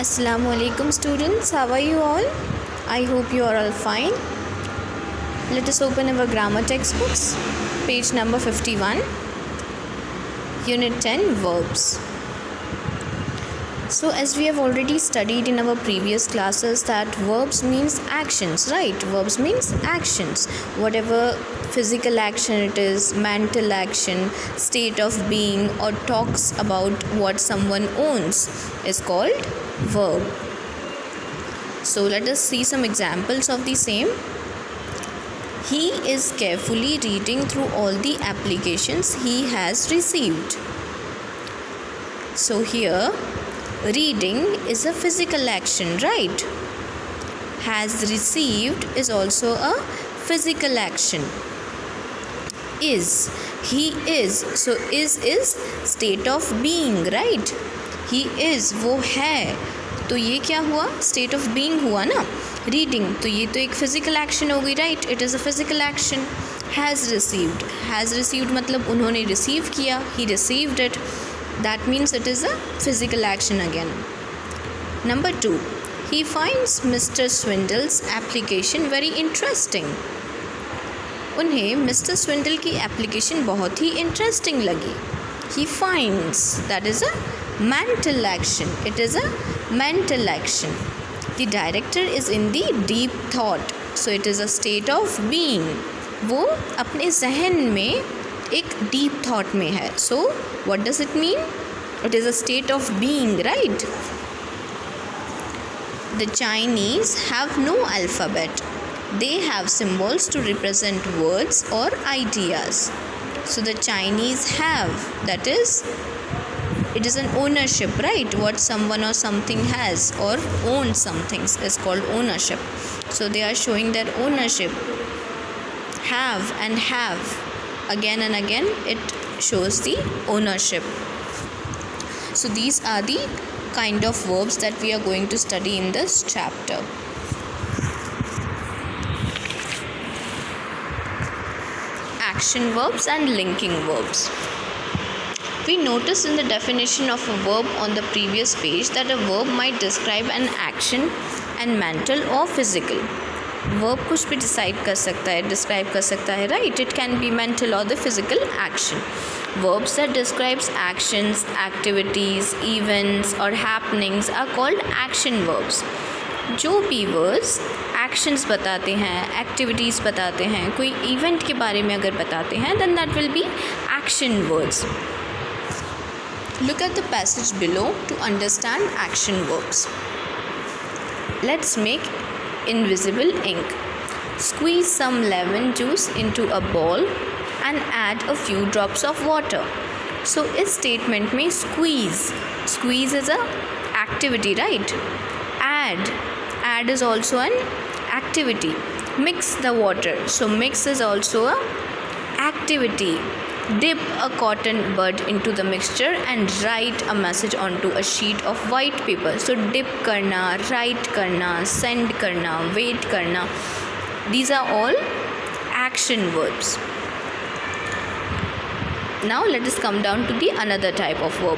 Assalamu alaikum students, how are you all? I hope you are all fine. Let us open our grammar textbooks, page number 51, unit 10, verbs. So as we have already studied in our previous classes that verbs means actions, right? Verbs means actions. Whatever physical action it is, mental action, state of being, or talks about what someone owns is called verb. So let us see some examples of the same. He is carefully reading through all the applications he has received. So here reading is a physical action, right? Has received is also a physical action. Is, he is, so is state of being, right? He is, वो है, तो ये क्या हुआ? State of being हुआ ना. Reading, तो ये तो एक physical action हो गई, right? It is a physical action. Has received मतलब उन्होंने receive किया, he received it. That means it is a physical action again. Number 2, he finds Mr. Swindle's application very interesting. उन्हें मिस्टर स्विंडल की application बहुत ही interesting लगी. He finds, that is a mental action. It is a mental action. The director is in the deep thought. So it is a state of being. वो अपने जहन में एक deep thought में है. So what does it mean? It is a state of being, right? The Chinese have no alphabet. They have symbols to represent words or ideas. So the Chinese have, that is, it is an ownership, right? What someone or something has or owns something is called ownership. So they are showing their ownership. Have and have, again and again it shows the ownership. So these are the kind of verbs that we are going to study in this chapter. Action verbs and linking verbs. We noticed in the definition of a verb on the previous page that a verb might describe an action and mental or physical. Verb कुछ भी describe कर सकता है, right? It can be mental or the physical action. Verbs that describes actions, activities, events or happenings are called action verbs. जो भी words actions बताते हैं, activities बताते हैं, कोई इवेंट के बारे में अगर बताते हैं, then that will be action words. Look at the passage below to understand action verbs. Let's make invisible ink. Squeeze some lemon juice into a bowl and add a few drops of water. So इस statement में squeeze is a activity, right? Add is also an activity. Mix the water, so mix is also a activity. Dip a cotton bud into the mixture and write a message onto a sheet of white paper. So dip करना, write करना, send करना, wait करना, these are all action verbs. Now let us come down to the another type of verb.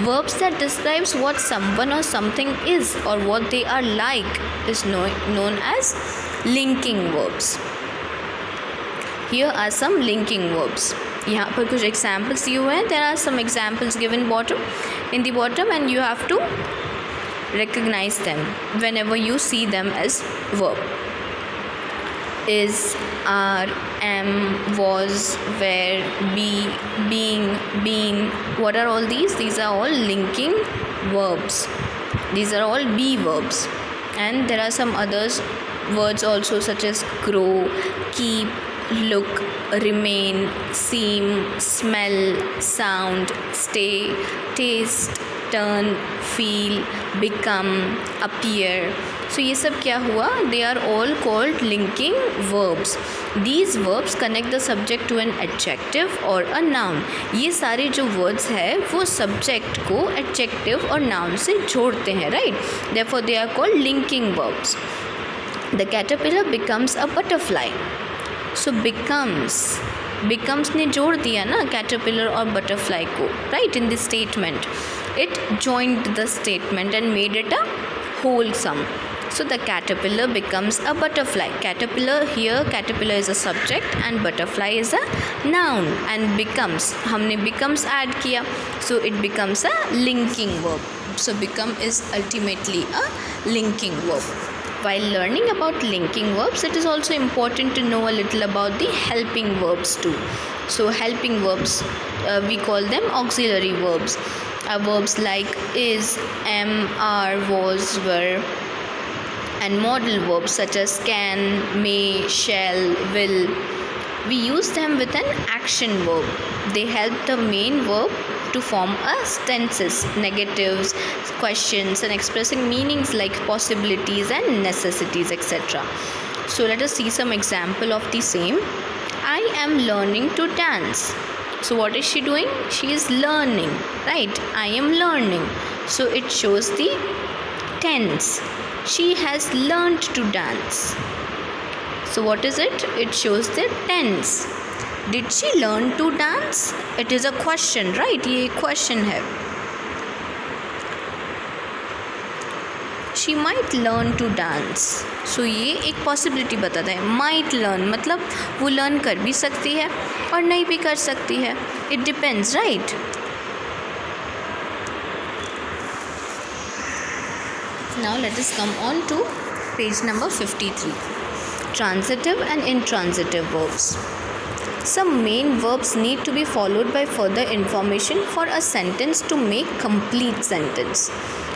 Verbs that describes what someone or something is or what they are like is known as linking verbs. Here are some linking verbs. यहाँ पर कुछ examples दिए हुए हैं. There are some examples given in the bottom and you have to recognize them whenever you see them as verb. Is, are, am, was, were, be, being, been. What are all these? These are all linking verbs. These are all be verbs. And there are some others words also such as grow, keep, look, remain, seem, smell, sound, stay, taste, turn, feel, become, appear. So ये सब क्या हुआ? They are all called linking verbs. These verbs connect the subject to an adjective or a noun. ये सारे जो words है वो subject को adjective और noun से जोड़ते हैं, right? Therefore they are called linking verbs. The caterpillar becomes a butterfly. So becomes ने जोड़ दिया ना caterpillar और butterfly को, right? In this statement. It joined the statement and made it a wholesome. So the caterpillar becomes a butterfly. Caterpillar is a subject and butterfly is a noun. And becomes, हमने becomes add किया, so it becomes a linking verb. So become is ultimately a linking verb. While learning about linking verbs, it is also important to know a little about the helping verbs too. So helping verbs, we call them auxiliary verbs. Verbs like is, am, are, was, were, and modal verbs such as can, may, shall, will. We use them with an action verb. They help the main verb to form tenses, negatives, questions, and expressing meanings like possibilities and necessities, etc. So let us see some example of the same. I am learning to dance. So what is she doing? She is learning, right? I am learning. So it shows the tense. She has learned to dance. So what is it? It shows the tense. Did she learn to dance? It is a question, right? ये question है. She might learn to dance. So ये एक possibility बताता है. Might learn मतलब वो learn कर भी सकती है और नहीं भी कर सकती है. It depends, right? Now let us come on to page number 53. Transitive and intransitive verbs. Some main verbs need to be followed by further information for a sentence to make complete sentence.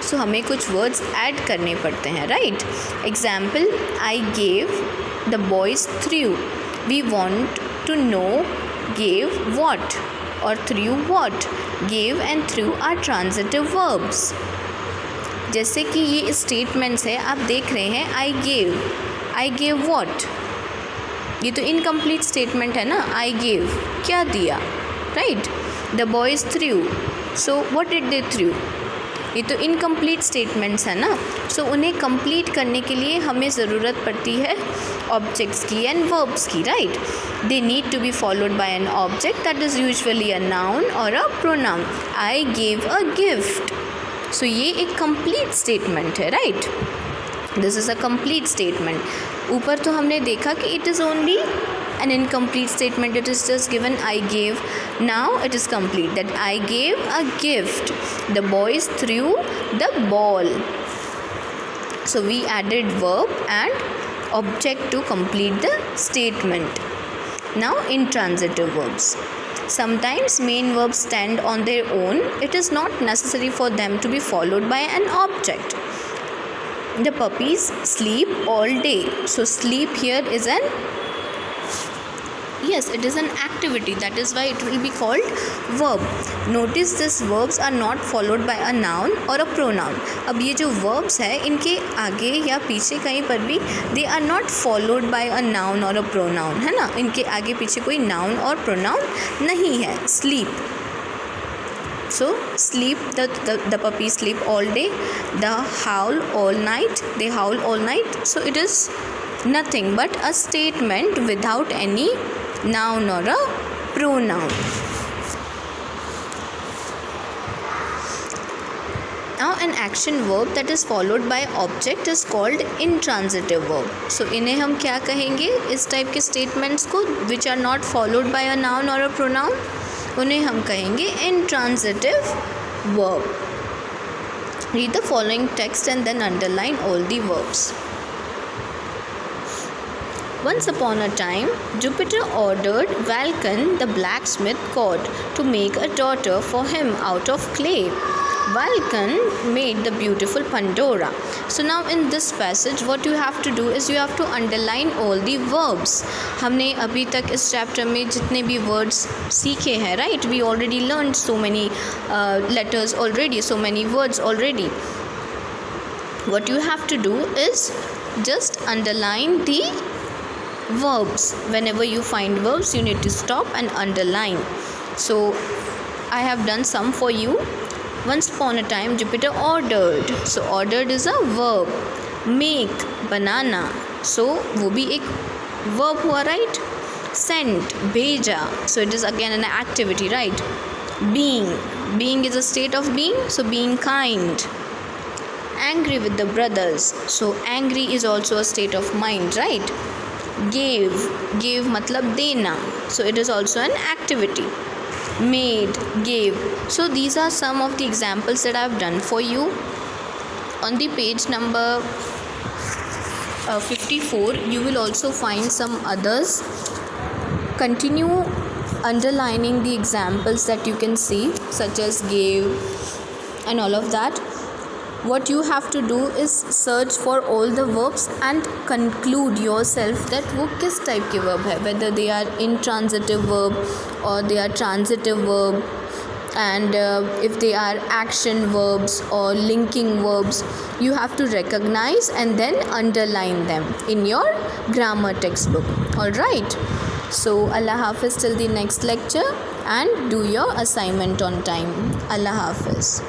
So हमें कुछ words add करने पड़ते हैं, right? Example, I gave, the boys threw. We want to know gave what or threw what. Gave and threw are transitive verbs. जैसे कि ये statements है, आप देख रहे हैं आई गेव वॉट, ये तो इनकम्प्लीट स्टेटमेंट है ना. आई गेव क्या दिया, right. The boys through, so what did they through, ये तो इनकम्प्लीट स्टेटमेंट्स है ना. सो उन्हें कंप्लीट करने के लिए हमें ज़रूरत पड़ती है ऑब्जेक्ट्स की एंड वर्ब्स की, right. They need to be followed by an object that is usually a noun और a pronoun. I gave a gift. So ये एक कंप्लीट स्टेटमेंट है, right. This is a complete statement. ऊपर तो हमने देखा कि it is only an incomplete statement. It is just given I gave. Now it is complete, that I gave a gift. The boys threw the ball. So we added verb and object to complete the statement. Now intransitive verbs. Sometimes main verbs stand on their own. It is not necessary for them to be followed by an object. The puppies sleep all day. So sleep here is an, yes, it is an activity. That is why it will be called verb. Notice these verbs are not followed by a noun or a pronoun. अब ये जो verbs है इनके आगे या पीछे कहीं पर भी they are not followed by a noun or a pronoun, है ना. इनके आगे पीछे कोई noun और pronoun नहीं है. Sleep. So sleep, the puppies sleep all day. The howl all night. They howl all night. So it is nothing but a statement without any noun or a pronoun. Now an action verb that is followed by object is called intransitive verb. So इन्हें हम क्या कहेंगे, इस type के statements को which are not followed by a noun or a pronoun, उन्हें हम कहेंगे intransitive verb. Read the following text and then underline all the verbs. Once upon a time, Jupiter ordered Vulcan the blacksmith god to make a daughter for him out of clay. Vulcan made the beautiful Pandora. So now in this passage what you have to do is you have to underline all the verbs. हमने अभी तक इस chapter में जितने भी words सीखे हैं, right? We already learned so many letters already, so many words already. What you have to do is just underline the verbs. Whenever you find verbs, you need to stop and underline. So I have done some for you. Once upon a time, Jupiter ordered. So ordered is a verb. Make, banana. So वो भी एक verb हुआ, right? Sent, भेजा. So it is again an activity, right? Being is a state of being, so being kind. Angry with the brothers, so angry is also a state of mind, right? Gave matlab dena, so it is also an activity. Made, gave. So these are some of the examples that I've done for you. On the page number 54 you will also find some others. Continue underlining the examples that you can see, such as gave and all of that. What you have to do is search for all the verbs and conclude yourself that वो किस type के verb है, whether they are intransitive verb or they are transitive verb, and if they are action verbs or linking verbs. You have to recognize and then underline them in your grammar textbook. Alright, so Allah Hafiz till the next lecture, and do your assignment on time. Allah Hafiz.